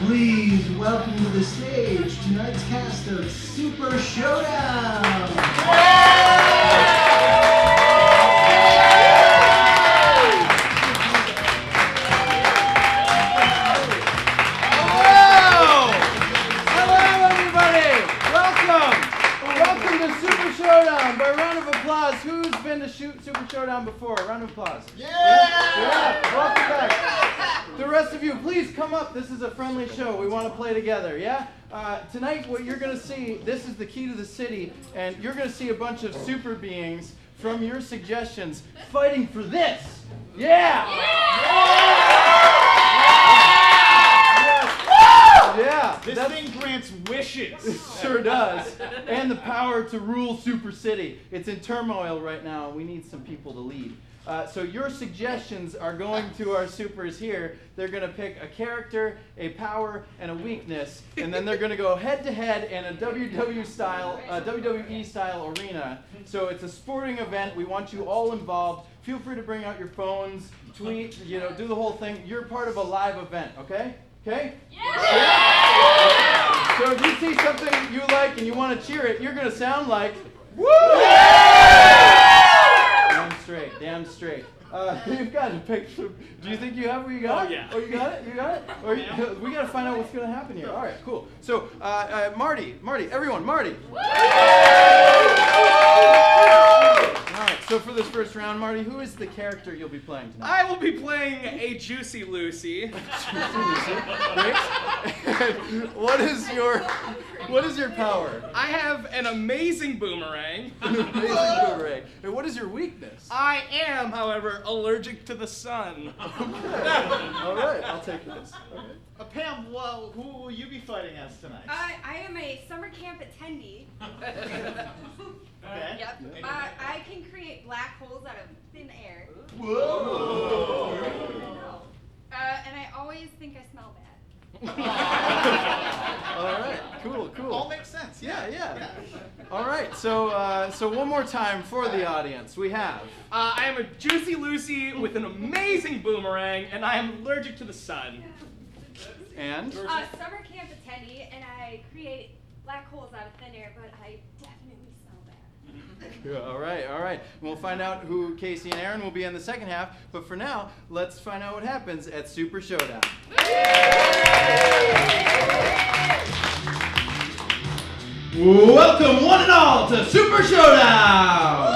Please welcome to the stage tonight's cast of Super Showdown! By round of applause, who's been to Super Showdown before? Round of applause. Yeah! Welcome back. The rest of you, please come up. This is a friendly show. We want to play together, yeah? Tonight, what you're going to see, this is the key to the city, and you're going to see a bunch of super beings from your suggestions fighting for this. Yeah! Yeah, this thing grants wishes. It sure does. And the power to rule Super City. It's in turmoil right now. We need some people to lead. So your suggestions are going to our supers here. They're going to pick a character, a power, and a weakness. And then they're going to go head-to-head in a WWE style arena. So it's a sporting event. We want you all involved. Feel free to bring out your phones, tweet, do the whole thing. You're part of a live event, okay? Okay? Yeah! So if you see something you like and you want to cheer it, you're going to sound like, woo! Damn straight. You've got to pick some. Do you think you have what you got? Oh, yeah. Oh, you got it? You got it? Or we got to find out what's going to happen here. All right, cool. So, Marty, everyone, Marty. All right, so for this first round, Marty, who is the character you'll be playing tonight? I will be playing a Juicy Lucy. Great. What is your power? I have an amazing boomerang. Amazing boomerang. And what is your weakness? I am, however, allergic to the sun. Okay. All right, I'll take this. Okay. Pam, who will you be fighting as tonight? I am a summer camp attendee. Okay. Yep. I can create black holes out of thin air. Whoa! And I always think I smell bad. All right, cool. All makes sense. Yeah. All right, so one more time for the audience, we have. I am a Juicy Lucy with an amazing boomerang, and I am allergic to the sun. And? Summer camp attendee, and I create black holes out of thin air, but I definitely smell bad. All right. We'll find out who Casey and Erin will be in the second half, but for now, let's find out what happens at Super Showdown. Welcome one and all to Super Showdown!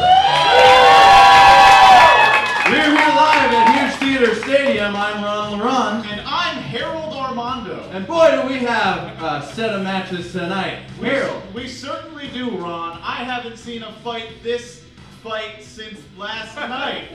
We're here live at Huge Theater Stadium. I'm Ron LaRon. And I'm Harold Armando. And boy, do we have a set of matches tonight. Harold. We certainly do, Ron. I haven't seen a this fight since last night.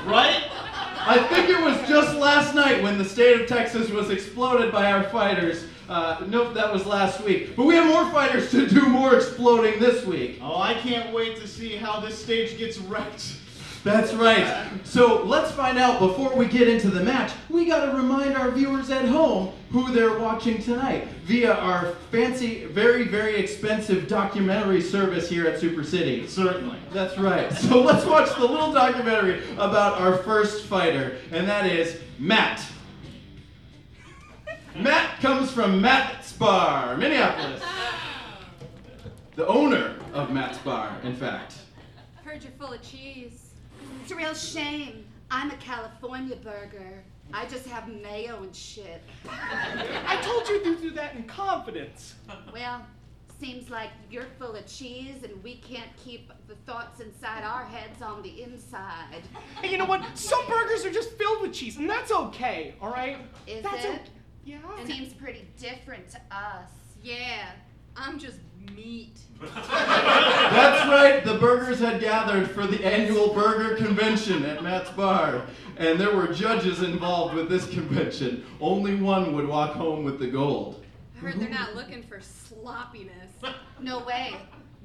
Right? I think it was just last night when the state of Texas was exploded by our fighters. Nope, that was last week. But we have more fighters to do more exploding this week. Oh, I can't wait to see how this stage gets wrecked. That's right. So let's find out before we get into the match. We got to remind our viewers at home who they're watching tonight via our fancy, very, very expensive documentary service here at Super City. Certainly. That's right. So let's watch the little documentary about our first fighter, and that is Matt. Matt comes from Matt's Bar, Minneapolis. The owner of Matt's Bar, in fact. Heard you're full of cheese. It's a real shame. I'm a California burger. I just have mayo and shit. I told you to do that in confidence. Well, seems like you're full of cheese and we can't keep the thoughts inside our heads on the inside. Hey, you know what? Some burgers are just filled with cheese, and that's okay, all right? Is That's it? Yeah. Seems pretty different to us. Yeah, I'm just meat. That's right, the burgers had gathered for the annual burger convention at Matt's Bar, and there were judges involved with this convention. Only one would walk home with the gold. I heard they're not looking for sloppiness. No way.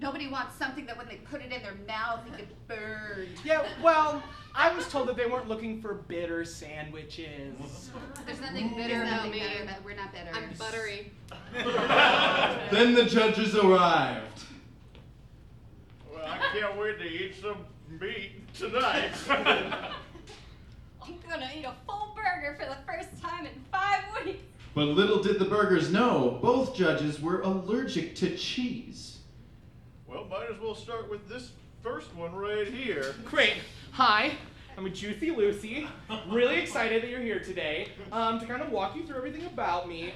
Nobody wants something that when they put it in their mouth, it gets burned. Yeah, well, I was told that they weren't looking for bitter sandwiches. There's nothing bitter about me. We're not bitter. I'm buttery. Then the judges arrived. Well, I can't wait to eat some meat tonight. I'm gonna eat a full burger for the first time in 5 weeks. But little did the burgers know, both judges were allergic to cheese. Well, might as well start with this first one right here. Great. Hi, I'm a Juicy Lucy. Really excited that you're here today to kind of walk you through everything about me.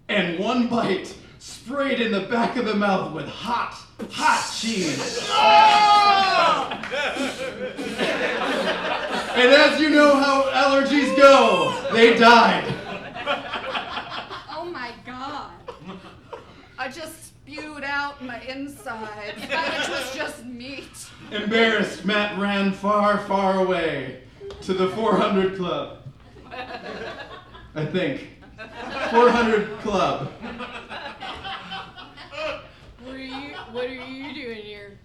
And one bite sprayed in the back of the mouth with hot cheese. And as you know how allergies go, they died. Oh my god. I just spewed out my insides, which was just meat. Embarrassed, Matt ran far, far away to the 400 Club. I think. 400 Club. What are you doing here?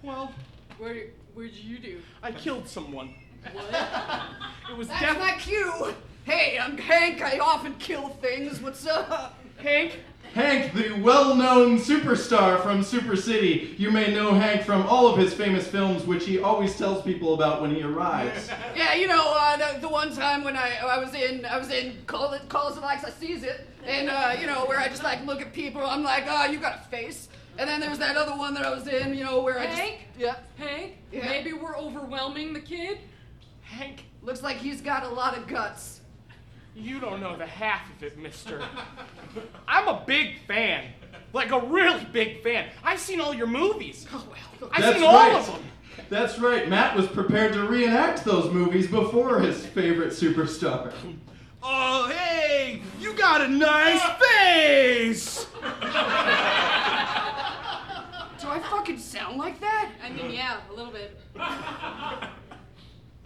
Well, What'd you do? I killed someone. What? It was That's my cue. Hey, I'm Hank. I often kill things. What's up? Hank. Hank, the well-known superstar from Super City. You may know Hank from all of his famous films, which he always tells people about when he arrives. Yeah, you know, the one time when I was in Call It Like I Sees It, and you know, where I just like look at people, I'm like, oh, you got a face. And then there was that other one that I was in, you know, where Hank? Yeah. Maybe we're overwhelming the kid? Hank, Looks like he's got a lot of guts. you don't know the half of it, mister. I'm a big fan. Like a really big fan. I've seen all your movies. Oh, well. I've That's seen all right. of them. That's right. Matt was prepared to reenact those movies before his favorite superstar. Oh, hey, you got a nice face! Do I fucking sound like that? I mean, yeah, a little bit.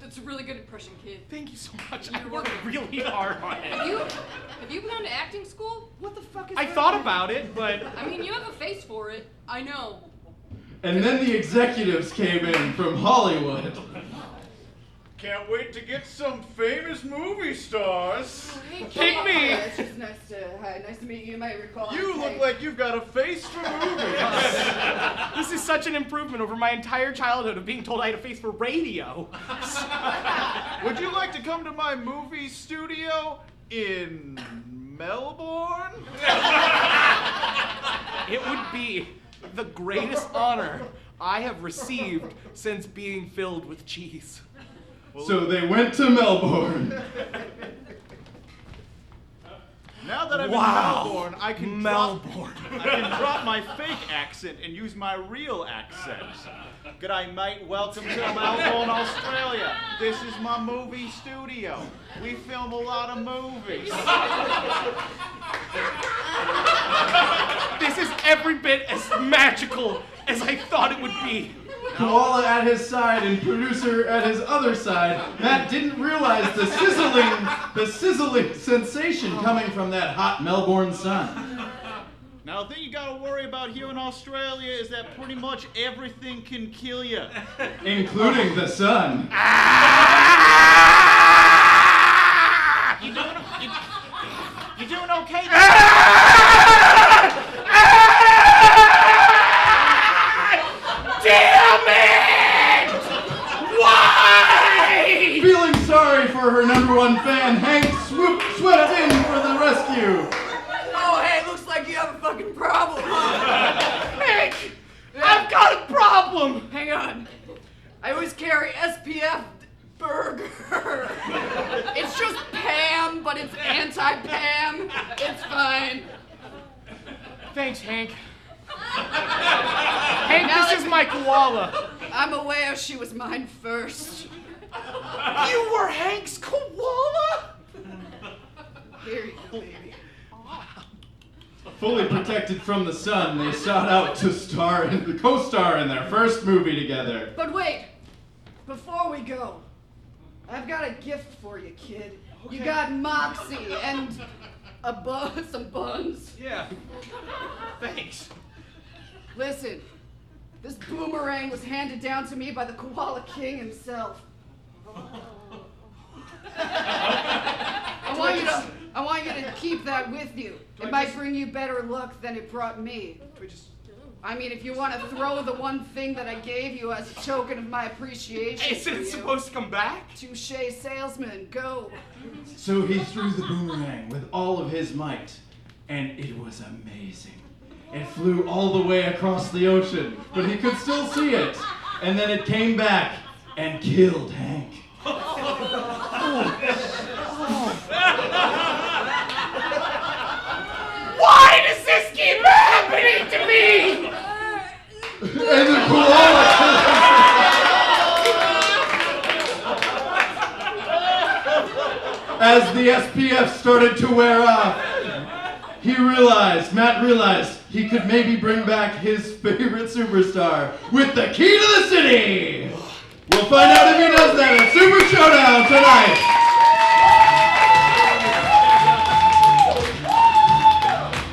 That's a really good impression, kid. Thank you so much. You're I worked welcome. really hard on it. Have you gone to acting school? What the fuck is I that? thought about it, but I mean, you have a face for it. I know. And then the executives came in from Hollywood. Can't wait to get some famous movie stars. pick me. It's just nice to meet you. You might recall. You look like you've got a face for movies. This is such an improvement over my entire childhood of being told I had a face for radio. Would you like to come to my movie studio in Melbourne? It would be the greatest honor I have received since being filled with cheese. So they went to Melbourne. Now that I'm Wow. in Melbourne, I can drop my fake accent and use my real accent. G'day, mate. Welcome to Melbourne, Australia. This is my movie studio. We film a lot of movies. This is every bit as magical as I thought it would be. Koala at his side and producer at his other side, Matt didn't realize the sizzling sensation coming from that hot Melbourne sun. Now, the thing you gotta worry about here in Australia is that pretty much everything can kill you. Including the sun. You doing okay? Damn it! Why? Feeling sorry for her #1 fan, Hank swept in for the rescue. Oh, hey, looks like you have a fucking problem. Hank, I've got a problem. Hang on. I always carry SPF burger. It's just Pam, but it's anti-Pam. It's fine. Thanks, Hank. Hank, this is my koala. I'm aware she was mine first. You were Hank's koala? Here you go, baby. Fully protected from the sun, they sought out to co-star in their first movie together. But wait, before we go, I've got a gift for you, kid. You got moxie and some buns. Yeah. Thanks. Listen, this boomerang was handed down to me by the Koala King himself. I want you to keep that with you. It might bring you better luck than it brought me. I mean, if you want to throw the one thing that I gave you as a token of my appreciation. Isn't it supposed to come back? Touche, salesman, go. So he threw the boomerang with all of his might, and it was amazing. It flew all the way across the ocean, but he could still see it. And then it came back and killed Hank. Why does this keep happening to me? And the koala As the SPF started to wear off, Matt realized he could maybe bring back his favorite superstar with the key to the city. We'll find out if he does that at Super Showdown tonight.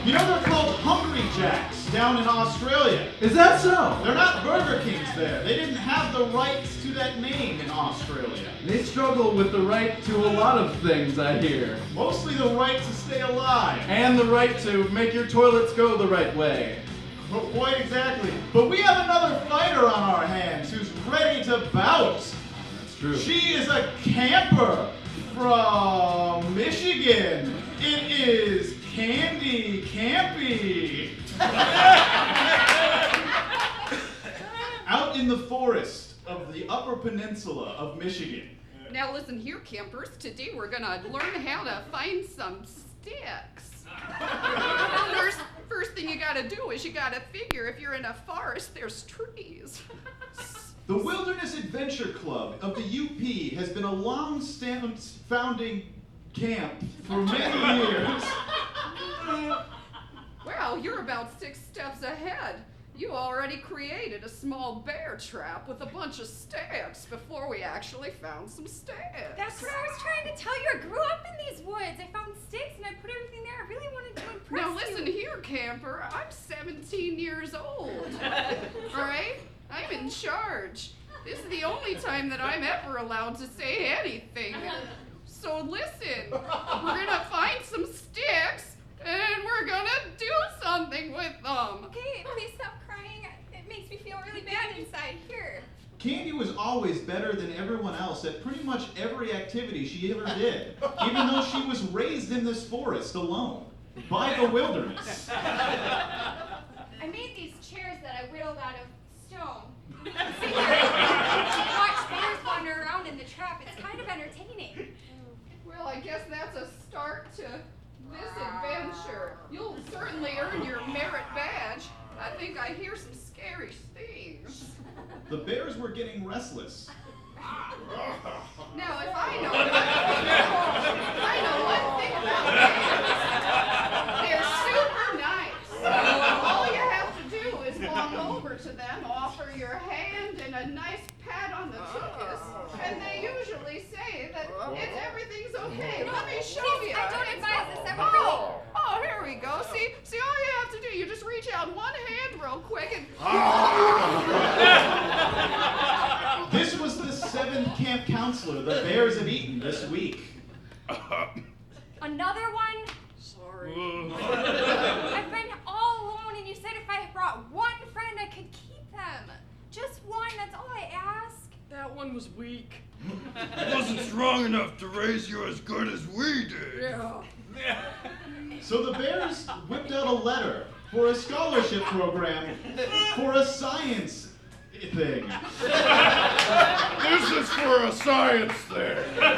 You know they're called Hungry Jacks down in Australia. Is that so? They're not Burger Kings there. They didn't have the rights to that name in Australia. They struggle with the right to a lot of things, I hear. Mostly the right to stay alive. And the right to make your toilets go the right way. Well, quite exactly. But we have another fighter on our hands who's ready to bout. That's true. She is a camper from Michigan. It is Candy Campy. Out in the forest of the Upper Peninsula of Michigan. Now listen here, campers. Today we're gonna learn how to find some sticks. First thing you gotta do is you gotta figure if you're in a forest, there's trees. The Wilderness Adventure Club of the UP has been a long-founding camp for many years. Well, you're about 6 steps ahead. You already created a small bear trap with a bunch of sticks before we actually found some sticks. That's what I was trying to tell you. I grew up in these woods. I found sticks and I put everything there. I really wanted to impress Now listen you. here, camper. I'm 17 years old. All right? I'm in charge. This is the only time that I'm ever allowed to say anything. So listen, we're gonna find some sticks and we're gonna do something with them. Okay, please stop crying. It makes me feel really bad inside. Here. Candy was always better than everyone else at pretty much every activity she ever did, even though she was raised in this forest alone, by the wilderness. I made these chairs that I whittled out of stone. Sit here and watch bears wander around in the trap. It's kind of entertaining. Well, I guess that's a start to this adventure. You'll certainly earn your merit badge. I think I hear some scary things. The bears were getting restless. Now, if I know one thing about bears, they're super nice. All you have to do is walk over to them, offer your hand and a nice pat on the tuchus, and they usually say that everything's okay. Let me show Please, you. I don't advise this. I would really... Oh, here we go. See, all you have to do, you just reach out one hand real quick and... This was the 7th camp counselor the bears have eaten this week. Another one? Sorry. I've been all alone, and you said if I brought one friend, I could keep them. Just one, that's all I ask. That one was weak. Wasn't strong enough to raise you as good as we did. Yeah. So the bears whipped out a letter for a scholarship program for a science thing. This is for a science thing. We're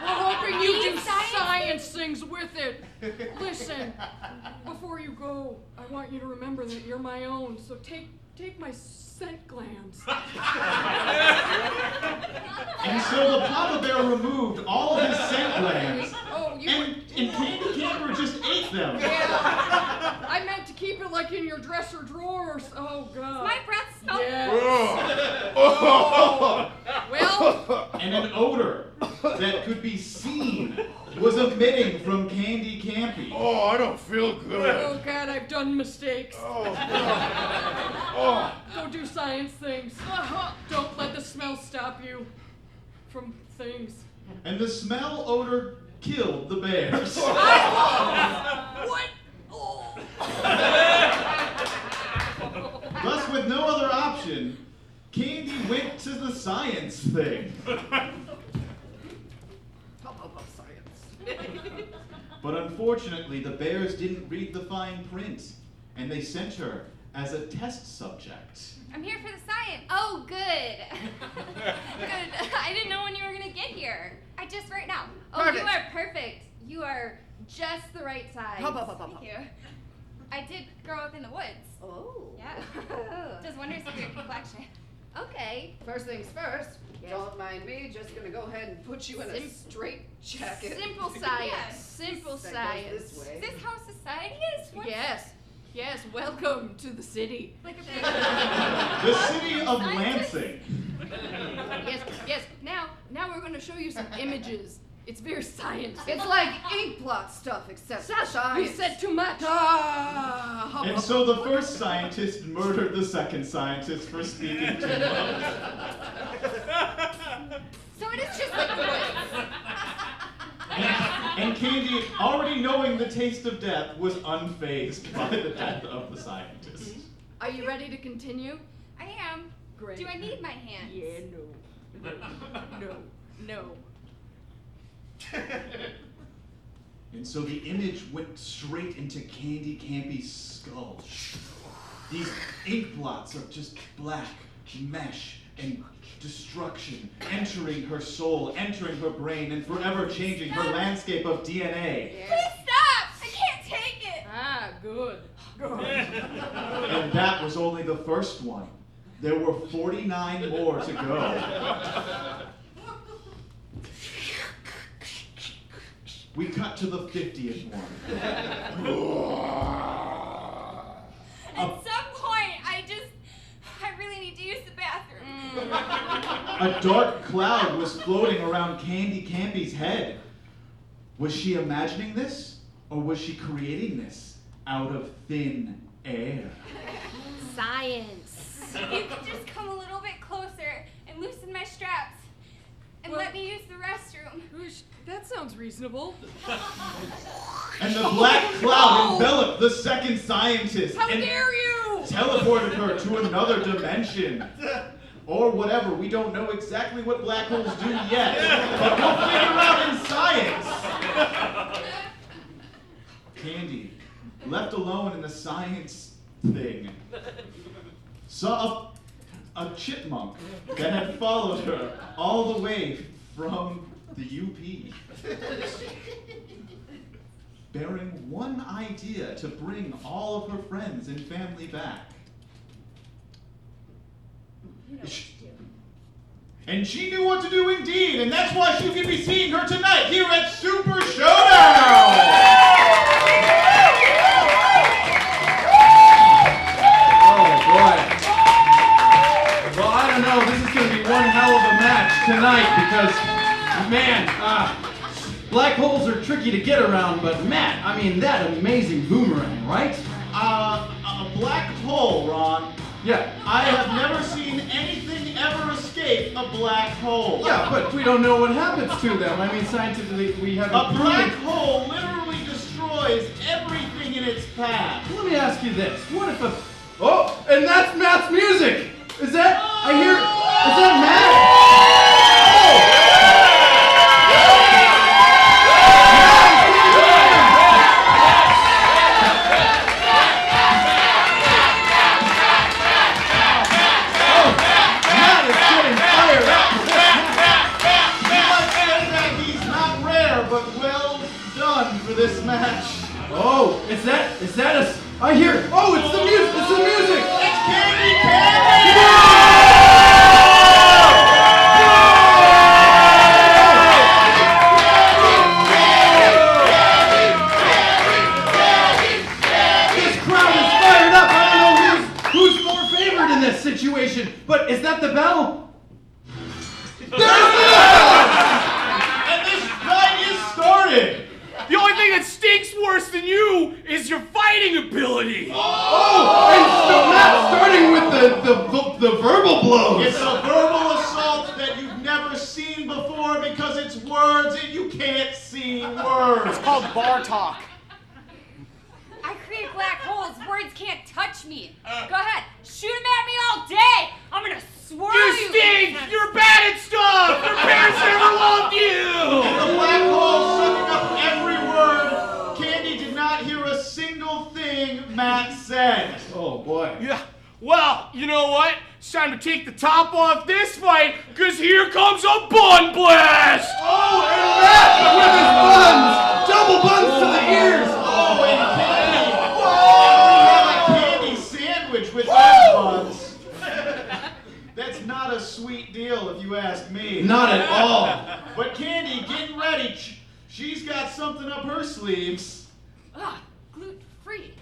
hoping you do Science science things with it. Listen, before you go, I want you to remember that you're my own. So take my scent glands. And so the Papa Bear removed all of his scent glands, Oh, you and Candy Camper just ate them. Yeah. I meant to keep it like in your dresser drawers. Oh God. My breath smells. Yes. Oh. Well, And an odor that could be seen was emitting from Candy Campy. Oh, I don't feel good. oh God, I've done mistakes. Oh, God. Oh. Go do science things. Don't let the smell stop you from things. And the smell odor killed the bears. What? Oh. to the science thing. Science. But unfortunately, the bears didn't read the fine print, and they sent her as a test subject. I'm here for the science. Oh, good. Good. I didn't know when you were going to get here. I just right now. Oh, Perfect. you are perfect. You are just the right size. Thank you. I did grow up in the woods. Oh. Yeah. Just wonders of your complexion. Okay. First things first, don't mind me, just gonna go ahead and put you in a straight jacket. Simple science. Yeah. Simple That goes science. this way. Is this how society is? What's Yes. Yes. Welcome to the city. like a The city of Scientist? Lansing. Yes. Now we're going to show you some images. It's very science. It's like ink blot stuff, except Sash, science. we said too much. And so the first scientist murdered the second scientist for speaking too much. So it is just like the woods. And Candy, already knowing the taste of death, was unfazed by the death of the scientist. Are you ready to continue? I am. Great. Do I need my hands? Yeah, no. And so the image went straight into Candy Campy's skull. These ink blots of just black mesh and destruction entering her soul, entering her brain, and forever changing her landscape of DNA. Please stop! I can't take it! Ah, good. And that was only the first one. There were 49 more to go. We cut to the 50th one. At some point, I really need to use the bathroom. A dark cloud was floating around Candy Campy's head. Was she imagining this, or was she creating this out of thin air? Science. If you could just come a little bit closer and loosen my straps and Well- let me use the restroom. That sounds reasonable. And the black cloud enveloped the second scientist How and dare you! teleported her to another dimension. Or whatever. We don't know exactly what black holes do yet, but we'll figure out in science. Candy, left alone in the science thing, saw a chipmunk that had followed her all the way from the UP, bearing one idea to bring all of her friends and family back. And she knew what to do indeed, and that's why you can be seeing her tonight here at Super Showdown! Oh boy. Well, I don't know. This is going to be one hell of a match tonight because, man, black holes are tricky to get around, but Matt, I mean, that amazing boomerang, right? A black hole, Ron. Yeah. I have never seen anything ever escape a black hole. Yeah, but we don't know what happens to them. I mean, scientifically, we haven't A black proven. hole literally destroys everything in its path. Let me ask you this. What if a... Oh, and that's Matt's music! Is that... I hear... Is that Matt? This match. Oh, is that a... I hear... Oh, it's the music! It's the music! It's Candy Candy! This crowd is fired up! I don't know who's more favored in this situation, but is that the bell? There's the bell! And this fight is started! The only thing that stinks worse than you is your fighting ability. Oh, and so Matt, starting with the verbal blows. It's a verbal assault that you've never seen before because it's words and you can't see words. It's called bar talk. I create black holes. Words can't touch me. Go ahead. Shoot them at me all day. I'm going to swirl You stink! You're bad at stuff! Your parents never loved you! The black hole sucking up every word. Candy did not hear a single thing Matt said. Oh boy. Yeah, well, you know what? It's time to take the top off this fight, because here comes a bun blast! Oh, and Matt with his buns! Double buns to the ears! Oh, and candy! We have a candy sandwich with those buns. That's not a sweet deal, if you ask me. Not at all. But Candy, getting ready. She's got something up her sleeves. Ugh, gluten-free.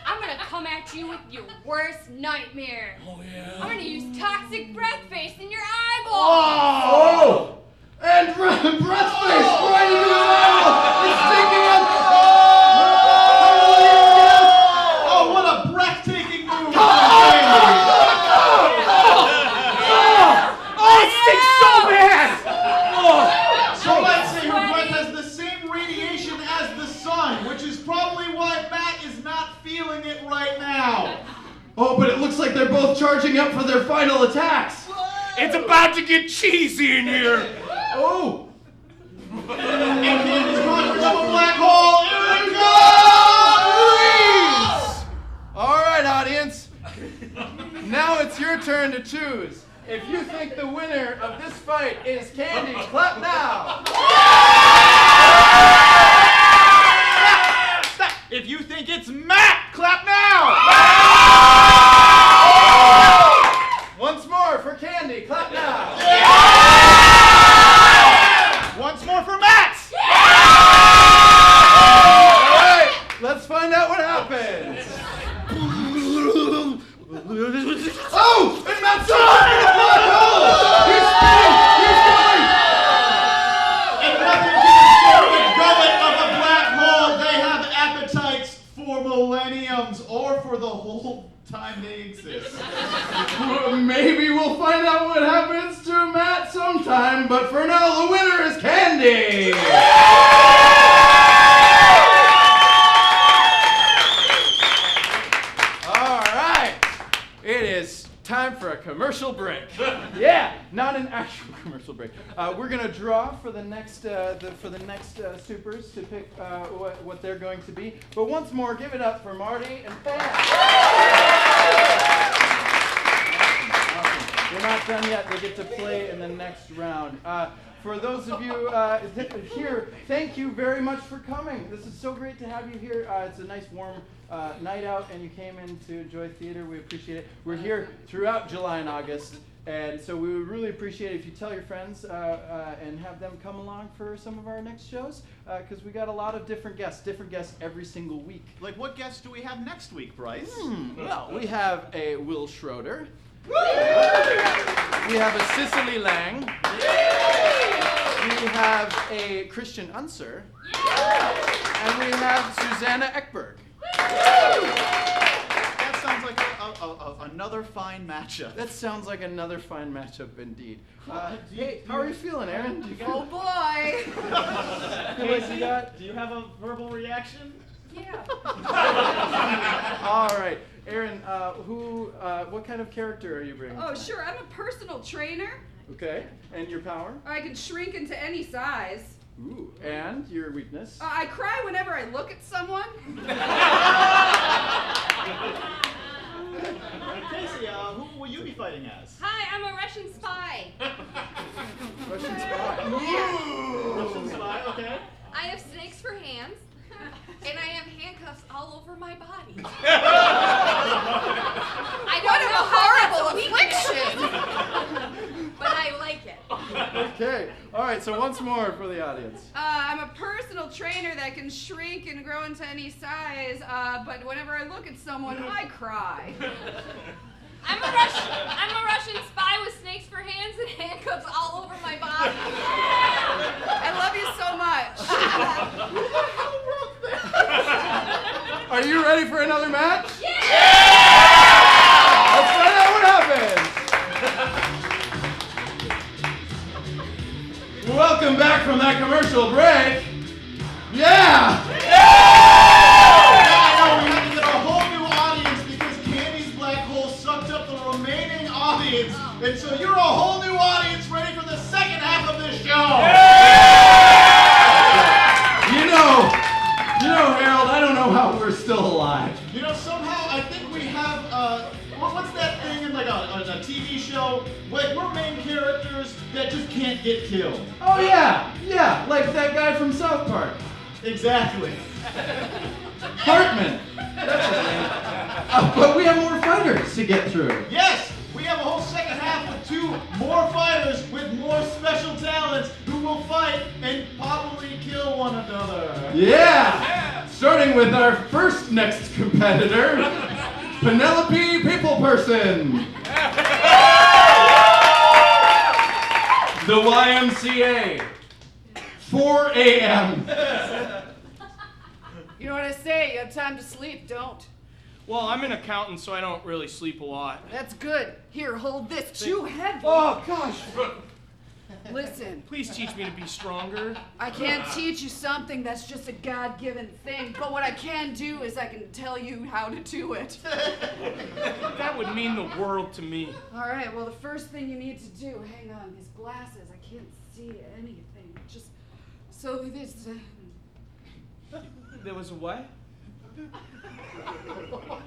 I'm gonna come at you with your worst nightmare. Oh, yeah. I'm gonna use toxic breath face in your eyeball. Oh! And breath face right into his eyeball! It's sticking up! Oh, what a breathtaking move! Oh, it stinks so bad! Some might say her breath has the same radiation as the sun, which is probably why Matt is not feeling it right now. Oh, but it looks like they're both charging up for their final attacks. It's about to get cheesy in here! Oh! And Candy's going for double black hole. Here it goes! All right, audience. Now it's your turn to choose. If you think the winner of this fight is Candy, clap now. Stop! If you think it's Matt, clap now! Once more for Candy, clap now. Once more for Matt! All right, let's find out what happens. Oh! And Matt's in a black hole! He's spinning! He's going! And nothing can escape the gullet of a black hole. They have appetites for millenniums or for the whole time they exist. Well, maybe we'll find out what happens to Matt sometime, but for now, the winner is Candy! All right, it is time for a commercial break. Yeah, not an actual commercial break. We're gonna draw for the next supers to pick what they're going to be. But once more, give it up for Marty and Pam. Awesome. We're not done yet. They get to play in the next round. For those of you here, thank you very much for coming. This is so great to have you here. It's a nice warm night out, and you came in to enjoy theater. We appreciate it. We're here throughout July and August, and so we would really appreciate it if you tell your friends and have them come along for some of our next shows, because we got a lot of different guests every single week. Like, what guests do we have next week, Bryce? Well, we have a Will Schroeder. We have a Cicely Lang. We have a Christian Unser. And we have Susanna Ekberg. That sounds like another fine matchup. That sounds like another fine matchup indeed. Hey, how are you feeling, Erin? Do you Oh feel boy. like you got? Do you have a verbal reaction? Yeah. All right, Erin. What kind of character are you bringing? Oh, sure. I'm a personal trainer. Okay, and your power? I can shrink into any size. Ooh, and your weakness? I cry whenever I look at someone. Casey, who will you be fighting as? Hi, I'm a Russian spy. Russian spy. Russian spy, okay. I have snakes for hands, and I have handcuffs all over my body. I don't know how that's a weakness, but I like it. Okay. All right. So once more for the audience. I'm a personal trainer that can shrink and grow into any size, but whenever I look at someone, I cry. I'm a Russian spy with snakes for hands and handcuffs all over my body. I love you so much. Are you ready for another match? Yeah! Let's find out what happens. Welcome back from that commercial break. Yeah! I know, we have to get a whole new audience because Candy's black hole sucked And so you're a whole new audience ready for the second half of this show. You know, Harold, I don't know how we're still alive. You know, somehow I think we have, what's that thing in like a TV show? Like we're main characters that just can't get killed. Oh yeah, like that guy from South Park. Exactly. Hartman. That's his name. But we have more fighters to get through. Yes, we have a whole second half with 2 more fighters with more special talents who will fight and probably kill one another. Yeah! Starting with our first next competitor, Penelope People Person. The YMCA. 4 a.m. You know what I say? You have time to sleep, don't. Well, I'm an accountant, so I don't really sleep a lot. That's good. Here, hold this. Too heavy. Oh, gosh. Listen, Please teach me to be stronger. I can't teach you something that's just a God-given thing, but what I can do is I can tell you how to do it. That would mean the world to me. All right, well, the first thing you need to do, hang on, these glasses, I can't see anything. Just, so this, There was a what?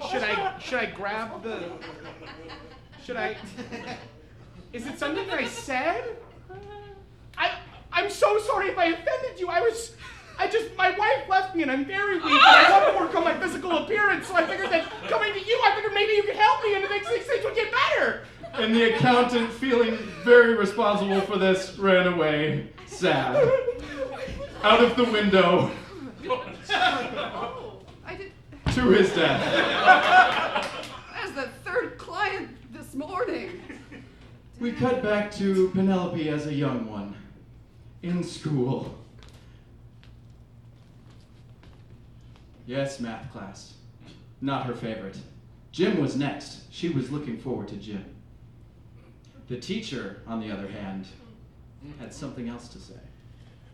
Should I grab the... Is it something that I said? I'm so sorry if I offended you. My wife left me and I'm very weak and I want to work on my physical appearance, so I figured that coming to you, I figured maybe you could help me and things would get better. And the accountant, feeling very responsible for this, ran away, sad. Out of the window. oh, I did, To his death. that's the 3rd client this morning. We cut back to Penelope as a young one. In school. Yes, math class. Not her favorite. Gym was next. She was looking forward to gym. The teacher, on the other hand, had something else to say.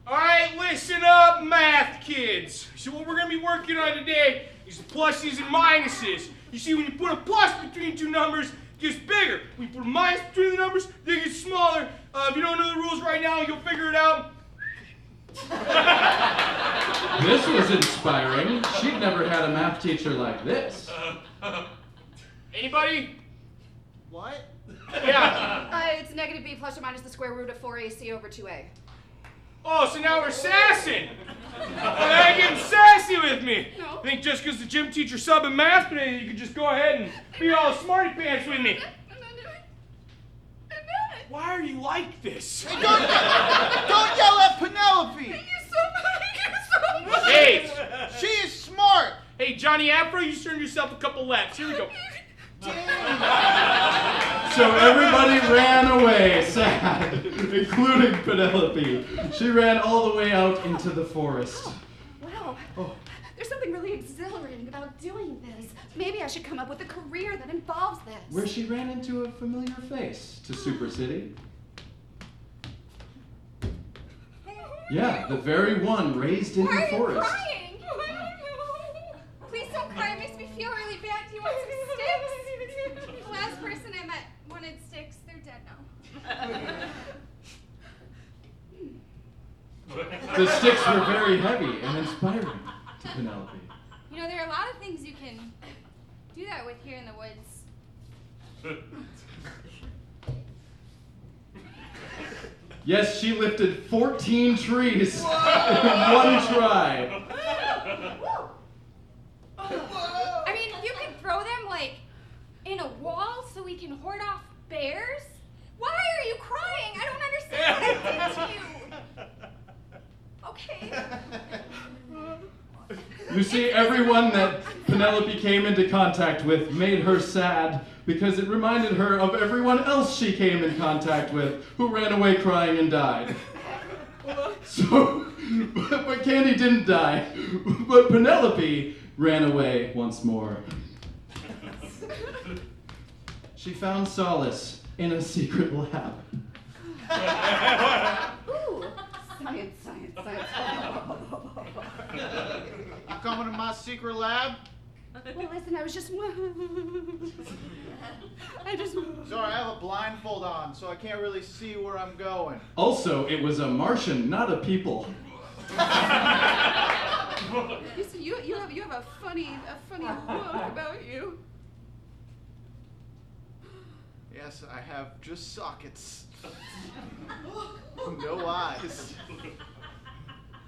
All right, listen up, math kids. So what we're going to be working on today is the pluses and minuses. You see, when you put a plus between 2 numbers, it gets bigger. When you put a minus between the numbers, they get smaller. If you don't know the rules right now, you'll figure it out. This was inspiring. She'd never had a math teacher like this. Anybody? What? Yeah. It's negative b plus or minus the square root of 4ac over 2a. Oh, so now we're sassing. They're getting sassy with me. No. I think just because the gym teacher subbing math today, you can just go ahead and be all smarty pants with me. Why are you like this? Hey, don't yell at Penelope. Hey, She is smart. hey, Johnny Afro, you turned yourself a couple laps. Here we go. So everybody ran away, sad, including Penelope. She ran all the way out into the forest. Wow. Oh. There's something really exhilarating about doing this. Maybe I should come up with a career that involves this. Where she ran into a familiar face to Super City. Yeah, the very one raised in Why the are you forest. crying? Please don't cry. It makes me feel really bad. Do you want some sticks? The last person I met wanted sticks. They're dead now. The sticks were very heavy and inspiring to Penelope. You know, there are a lot of things you can do that with here in the woods. Yes, she lifted 14 trees in one try. I mean, you could throw them, like, in a wall so we can hoard off bears? Why are you crying? I don't understand what I did to you. Okay. You see, everyone that Penelope came into contact with made her sad because it reminded her of everyone else she came in contact with who ran away crying and died. So, but Candy didn't die, but Penelope ran away once more. She found solace in a secret lab. Ooh, science. You coming to my secret lab? Well, listen, I was just... I just... Sorry, I have a blindfold on, so I can't really see where I'm going. Also, it was a Martian, not a people. You see, you have a funny look about you. Yes, I have just sockets. No eyes.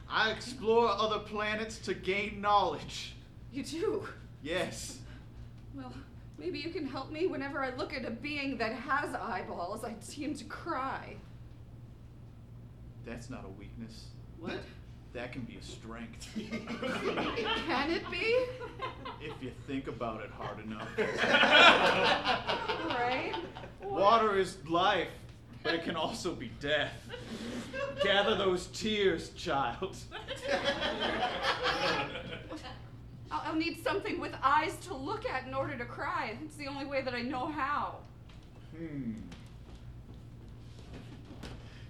I explore other planets to gain knowledge. You do? Yes. Well, maybe you can help me. Whenever I look at a being that has eyeballs, I seem to cry. That's not a weakness. What? That can be a strength. Can it be? If you think about it hard enough. All right. Water is life, but it can also be death. Gather those tears, child. I'll need something with eyes to look at in order to cry. It's the only way that I know how.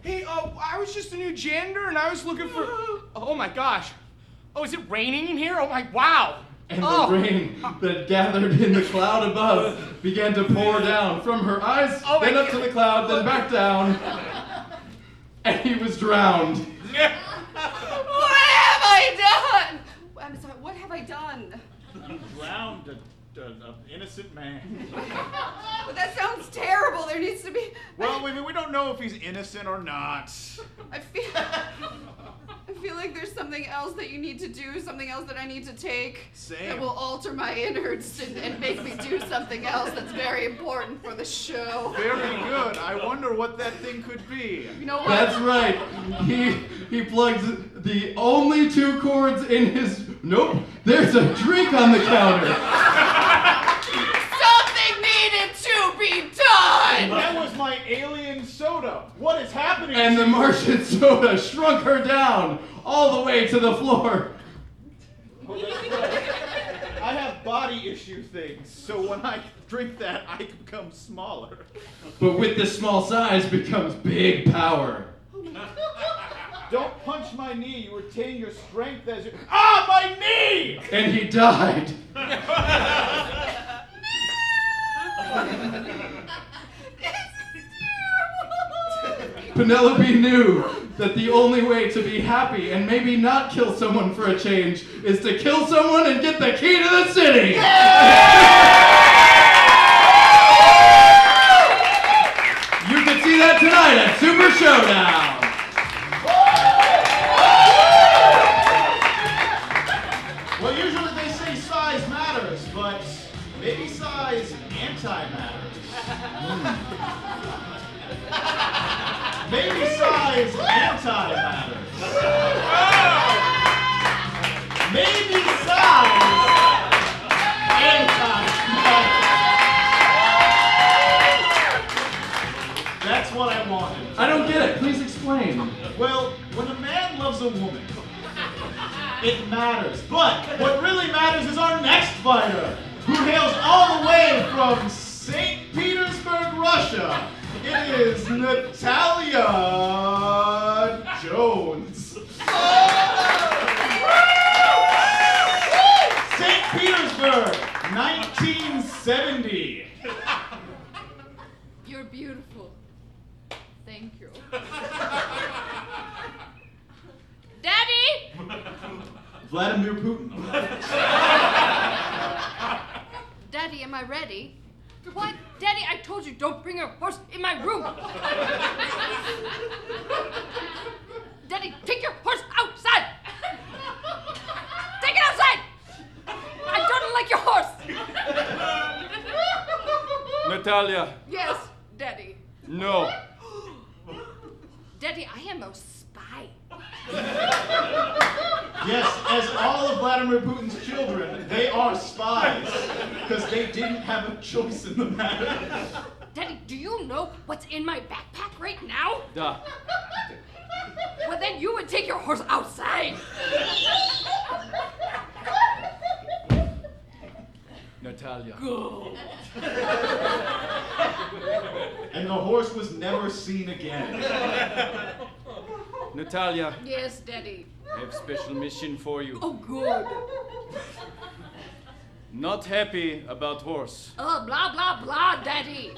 Hey, I was just a new janitor and I was looking for... Oh my gosh. Oh, is it raining in here? Oh my, wow. And the rain that gathered in the cloud above began to pour down from her eyes, then up to the cloud, then back down. And he was drowned. What have I done? I'm sorry, what have I done? You drowned an innocent man. But that sounds terrible. There needs to be... Well, we don't know if he's innocent or not. I feel like there's something else that you need to do, something else that I need to take Same. that will alter my innards and make me do something else that's very important for the show. Very good. I wonder what that thing could be. You know what? That's right. He plugs the only 2 cords in his... Nope. There's a drink on the counter. Something needed to be done! That was my alien soda. What is happening? And the Martian soda shrunk her down all the way to the floor. Oh, that's right. I have body issue things, so when I drink that, I become smaller. But with the small size becomes big power. Don't punch my knee. You retain your strength as you... Ah, my knee! And he died. Penelope knew that the only way to be happy and maybe not kill someone for a change is to kill someone and get the key to the city. You can see that tonight at Super Showdown. Well, usually they say size matters, but maybe size anti-matters. Maybe size anti-matters. Maybe size anti-matters. That's what I wanted. I don't get it. Please explain. Well, when a man loves a woman, it matters. But what really matters is our next fighter, who hails all the way from St. Petersburg, Russia. It is Natalia Jones. St. Petersburg, 1970. You're beautiful. Thank you. Daddy! Vladimir Putin. Daddy, am I ready? What? Daddy, I told you don't bring a horse in my room. Daddy, take your horse outside. Take it outside. I don't like your horse. Natalia, Yes, Daddy. no. Daddy, I am a spy. Yes, as all of Vladimir Putin's children, they are spies. Because they didn't have a choice in the matter. Daddy, do you know what's in my backpack right now? Duh. Well, then you would take your horse outside. Natalia. Go. And the horse was never seen again. Natalia, Yes, Daddy. I have a special mission for you. Oh, good. Not happy about horse. Oh, blah, blah, blah, Daddy.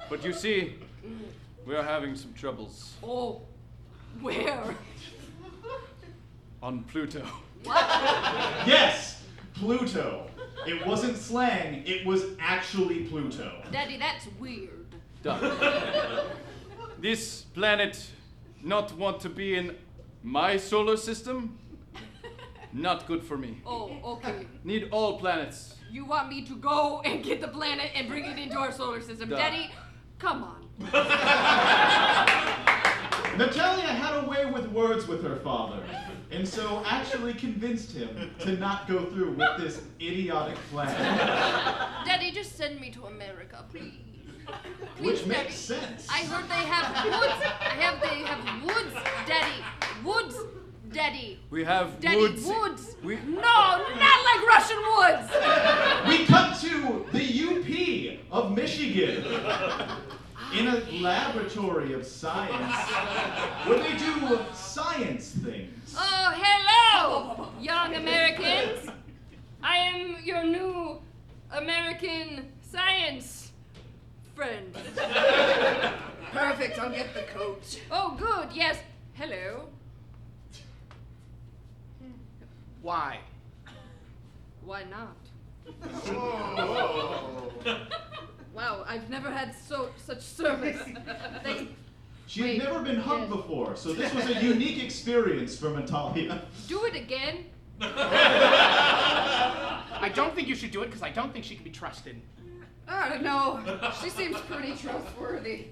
But you see, we are having some troubles. Oh, where? On Pluto. Yes, Pluto. It wasn't slang, it was actually Pluto. Daddy, that's weird. Done. This planet not want to be in my solar system? Not good for me. Oh, okay. Need all planets. You want me to go and get the planet and bring it into our solar system. Duh. Daddy, come on. Natalia had a way with words with her father, and so actually convinced him to not go through with this idiotic plan. Daddy, just send me to America, please. Which Please, makes Daddy. sense. I heard they have woods. They have woods, Daddy. Woods, Daddy. We have Daddy, woods. woods. We- No, not like Russian woods. We cut to the UP of Michigan in a laboratory of science where they do science things. Oh, hello, young Americans. I am your new American science friend. Perfect, I'll get the coat. Oh, good, yes. Hello. Why? Why not? Wow, I've never had such service. She had Wait, never been hugged before, so this was a unique experience for Natalia. Do it again. I don't think you should do it because I don't think she can be trusted. I don't know. She seems pretty trustworthy.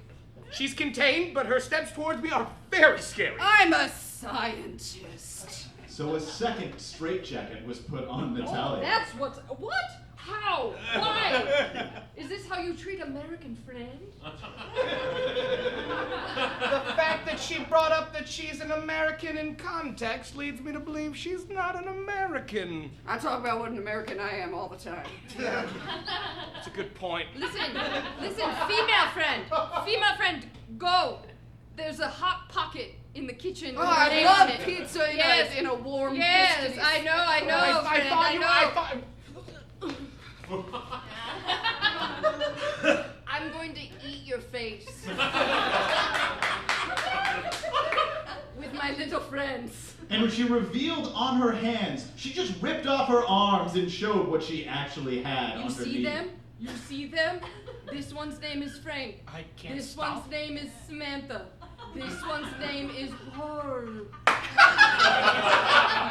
She's contained, but her steps towards me are very scary. I'm a scientist. So a second straitjacket was put on Oh, Natalia. that's what's. What? How? Why? Is this how you treat American friends? The fact that she brought up that she's an American in context leads me to believe she's not an American. I talk about what an American I am all the time. That's a good point. Listen, female friend, go. There's a hot pocket in the kitchen. Oh, with your I name love on it. pizza in a warm Yes, biscuit. I know, I friend, thought you. know. I thought. I'm going to eat your face. With my little friends. And when she revealed on her hands, she just ripped off her arms and showed what she actually had You underneath. see them? You see them? This one's name is Frank. I can't This stop. one's name is Samantha. This one's name is Paul.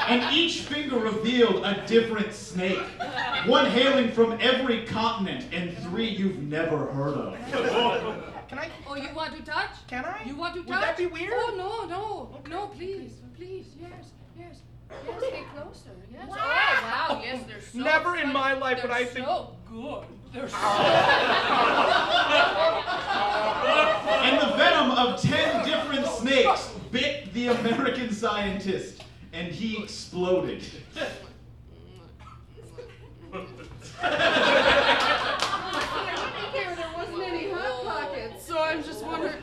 And each finger revealed a different snake. One hailing from every continent, and 3 you've never heard of. Can I? Oh, you want to touch? Can I? You want to touch? Would that be weird? Oh, no, please, yes, stay closer, yes. Wow. Oh, wow, yes, they're so Never in my life would they're I think. so good. They're so And the venom of 10 different snakes bit the American scientist, and he exploded. Here, there wasn't any hot pockets, so I'm just wondering.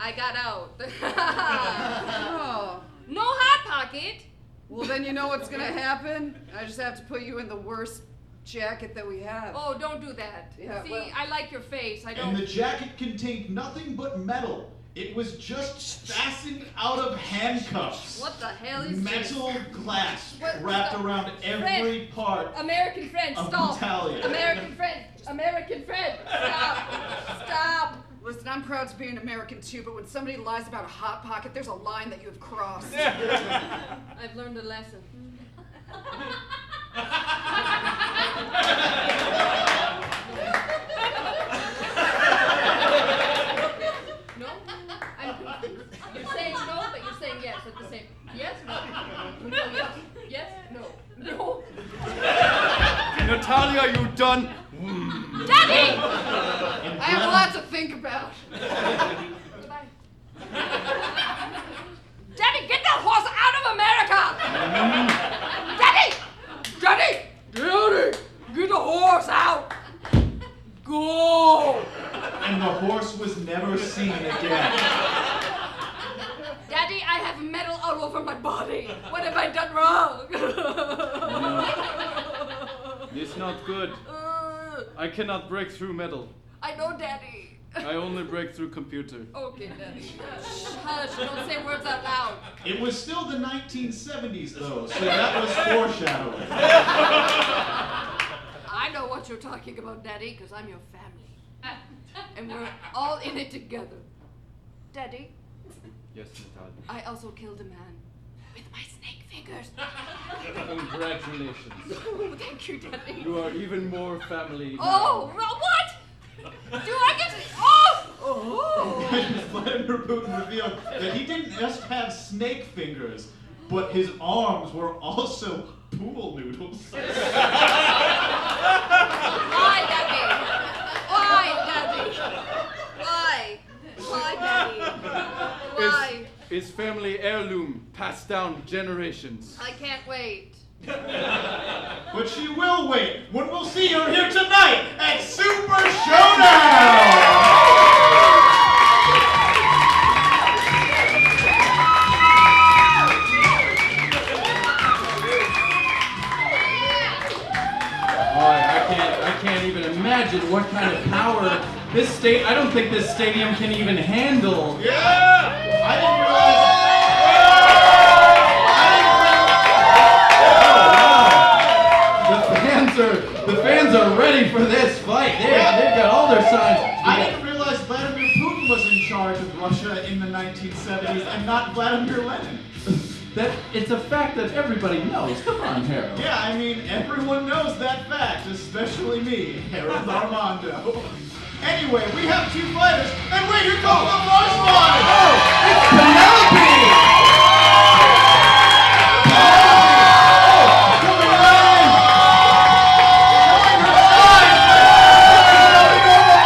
I got out. Oh. No hot pocket. Well, then you know what's gonna happen? I just have to put you in the worst jacket that we have. Oh, don't do that. Yeah, See, well- I like your face. I And don't. the jacket contained nothing but metal. It was just fastened out of handcuffs. What the hell is Metal glass What- wrapped stop. around every part. American friend, Of stop. Natalia. American friend, stop. Listen, I'm proud to be an American too, but when somebody lies about a hot pocket, there's a line that you have crossed. I've learned a lesson. No? You're saying no, but you're saying yes at the same. Yes, no. No, yes. Yes, no. No. Natalia, you done? Daddy! I have a lot to think about. Goodbye. Daddy, get that horse out of America! Daddy! Daddy! Daddy! Get the horse out! Go! And the horse was never seen again. Daddy, I have have metal all over my body. What have I done wrong? It's not good. I cannot break through metal. I know, Daddy. I only break through computer. Okay, Daddy. Hush, don't say words out loud. It was still the 1970s, though, so that was foreshadowing. I know what you're talking about, Daddy, because I'm your family. And we're all in it together. Daddy, Yes, Natalia. I also killed a man with my snake fingers. Congratulations. Oh, thank you, Daddy. You are even more family now. Oh, what? Do I get to... Oh! Vladimir Putin revealed that he didn't just have snake fingers, but his arms were also pool noodles. Why, Daddy? Why, Daddy? Why? Why, Daddy? Why? It's family heirloom passed down generations. I can't wait. But she will wait when we'll see her here tonight at Super Showdown! I can't even imagine what kind of power this I don't think this stadium can even handle. Yeah! I didn't realize... The fans are ready for this fight. They've got all their signs. I didn't realize Vladimir Putin was in charge of Russia in the 1970s and not Vladimir Lenin. It's a fact that everybody knows. Come on, Harold. Yeah, I mean, everyone knows that fact, especially me, Harold Armando. Anyway, we have two fighters, and wait, here comes the first one! Oh, it's Penelope! Coming in! Showing her size!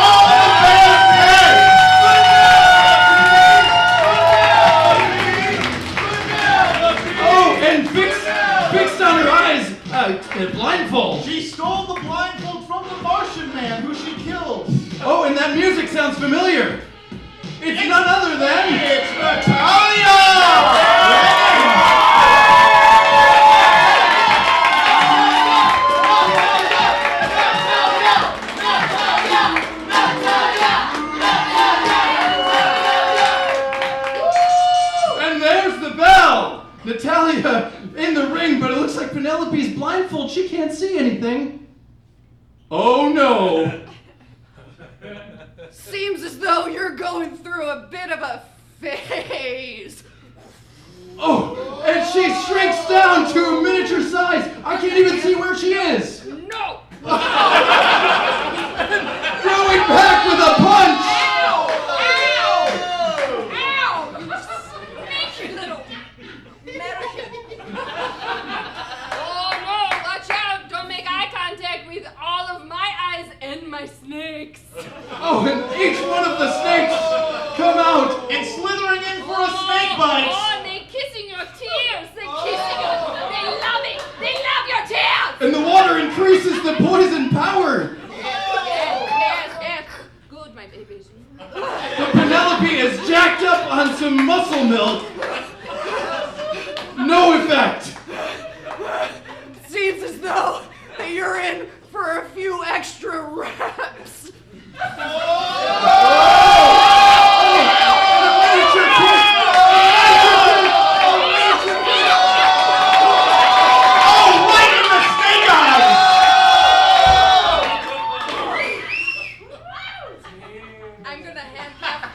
All the fans here! Oh, and fixed on her eyes, blindfold. She stole the blindfold from the Martian man who she killed. Oh, and that music sounds familiar. It's none other than... It's Natalia! And there's the bell! Natalia in the ring, but it looks like Penelope's blindfold. She can't see anything. Oh no! Seems as though you're going through a bit of a phase. Oh, and she shrinks down to a miniature size. I can't even see where she is. No! Throwing back with a punch. Ow! Ow! Ow! You sneaky little American. Oh no, watch out! Don't make eye contact with all of my eyes and my snakes. Oh, and each one of the snakes come out. It's slithering in for a snake bite! Oh, and they kissing your tears. They kissing you. They love it. They love your tears. And the water increases the poison power. Yes. Good, my babies. But Penelope is jacked up on some muscle milk. No effect. Seems as though that you're in for a few extra reps. I'm gonna handcuff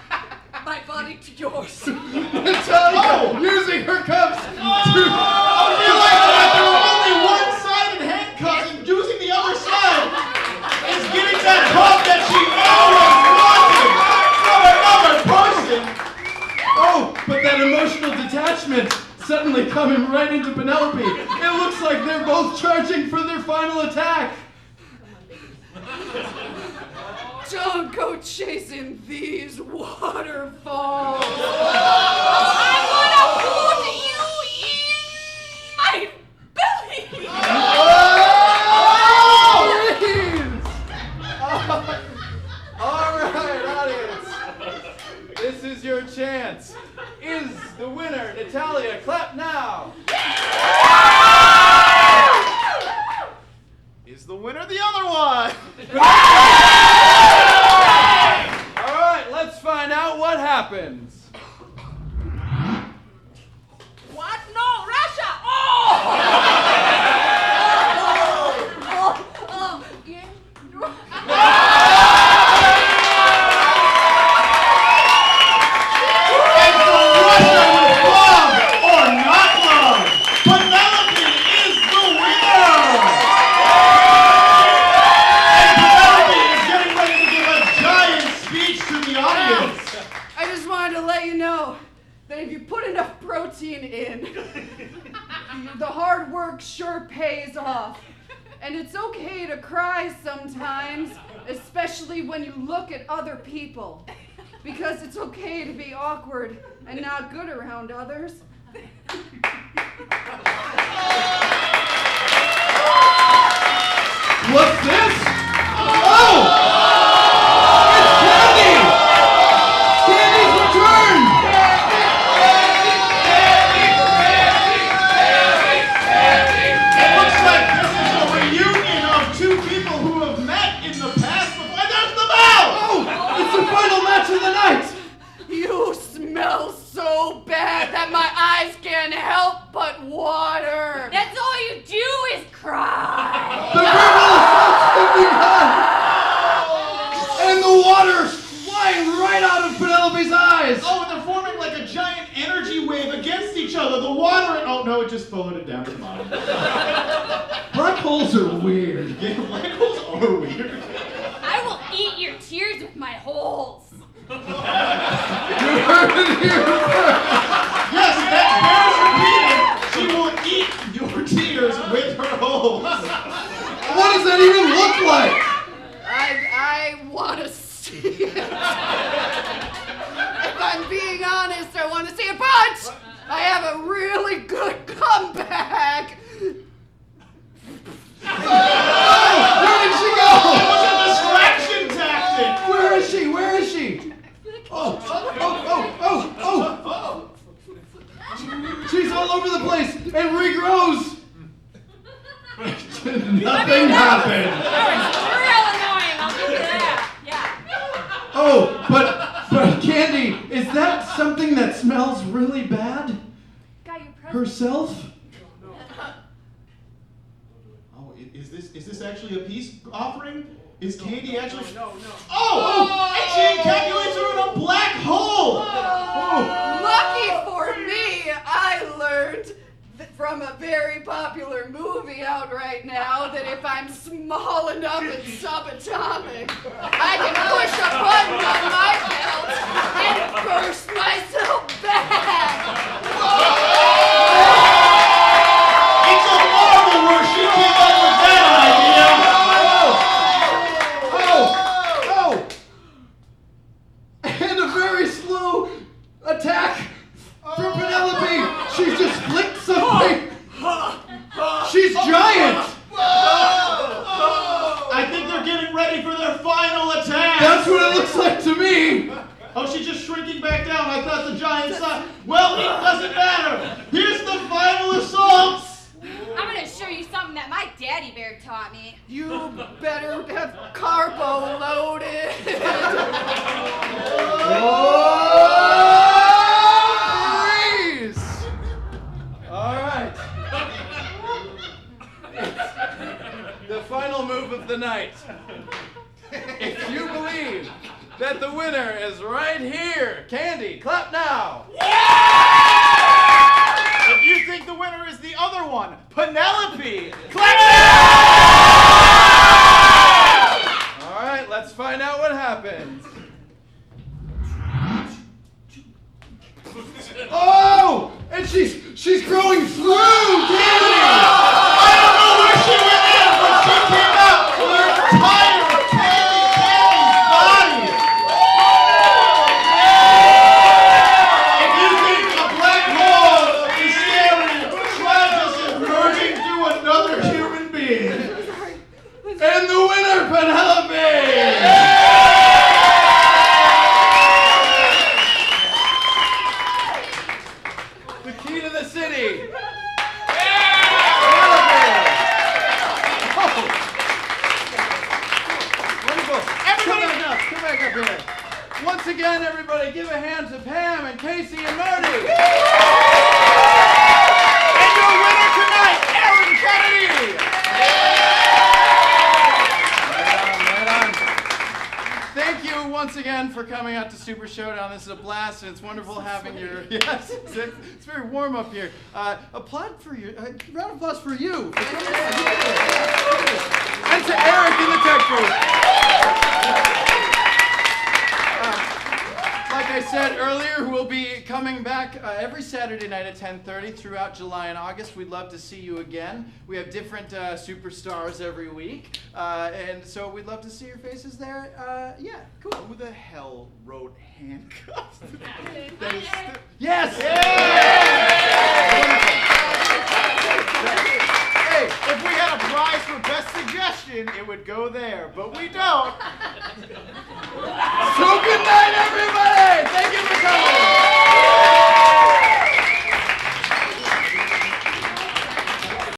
my body to yours. Natalia using her cuffs to... I realized that there were only one-sided handcuffs and using the other side is getting that cuff that she always wanted from another person! Oh, but that emotional detachment suddenly coming right into Penelope. It looks like they're both charging for their final attack. Don't go chasing these waterfalls. I wanna put you in my belly. Please! All right, audience. This is your chance. Is the winner Natalia? Clap now. Is the winner the other one? All right, let's find out what happens. What? No, Russia! Oh! Yeah. That if you put enough protein in, the hard work sure pays off. And it's okay to cry sometimes, especially when you look at other people. Because it's okay to be awkward and not good around others. What's this? Oh! It's Candy! Candy's returned! It looks like this is a reunion of two people who have met in the past before. There's the bell! Oh! It's the final match of the night! You smell so bad that my eyes can't help but water. That's all you do is cry. The purple is and the water flying right out of Penelope's eyes! Oh, and they're forming like a giant energy wave against each other. The water and oh no, it just floated down to the bottom. Black holes are weird. Yeah, black holes are weird. I will eat your tears with my holes. You heard it here first! Yes, that bears repeated. She will eat your tears with her holes. What does that even look like? I want to see it. If I'm being honest, I want to see it, but I have a really good comeback. Where did she go? It was a distraction tactic. Where is she? Where is she? Oh. She's all over the place and regrows. Nothing happened. That was real annoying, I'll give you that. Yeah. Oh, but Candy, is that something that smells really bad? Got you present. Herself? Oh, is this actually a peace offering? Is Candy actually? No. Oh! And she encapsulates her in a black hole! Lucky for me, I learned from a very popular movie out right now that if I'm small enough and subatomic, I can push a button on my belt and burst myself back. It's a marvel where she came up with that idea! Oh! And a very slow attack from Penelope! She's just flicked something! She's giant! I think they're getting ready for their final attack! That's what it looks like to me! Oh, she's just shrinking back down. I thought the giant size. Well, it doesn't matter. Here's the final assault. I'm gonna show you something that my daddy bear taught me. You better have carbo loaded. Freeze! All right. The final move of the night. If you believe that the winner is right here, Candy, clap now. If you think the winner is the other one, Penelope, clap now. All right, let's find out what happens. Oh! And she's growing through Candy! I don't know where she went in, but she came out with her entire Candy's body. If you think a black hole is scary, try just emerging through another human being. And the winner, Penelope! Once again, everybody, give a hand to Pam and Casey and Marty. And your winner tonight, Erin Kennedy. Right on. Thank you once again for coming out to Super Showdown. This is a blast, and it's wonderful having your. Yes, it's very warm up here. Applaud for your. Round of applause for you. And to Eric in the tech booth. Like I said earlier, we'll be coming back every Saturday night at 10:30 throughout July and August. We'd love to see you again. We have different superstars every week, and so we'd love to see your faces there. Yeah, cool. Who the hell wrote handcuffs? Yes! Hey, if we had a prize for best suggestion, it would go there, but we don't. So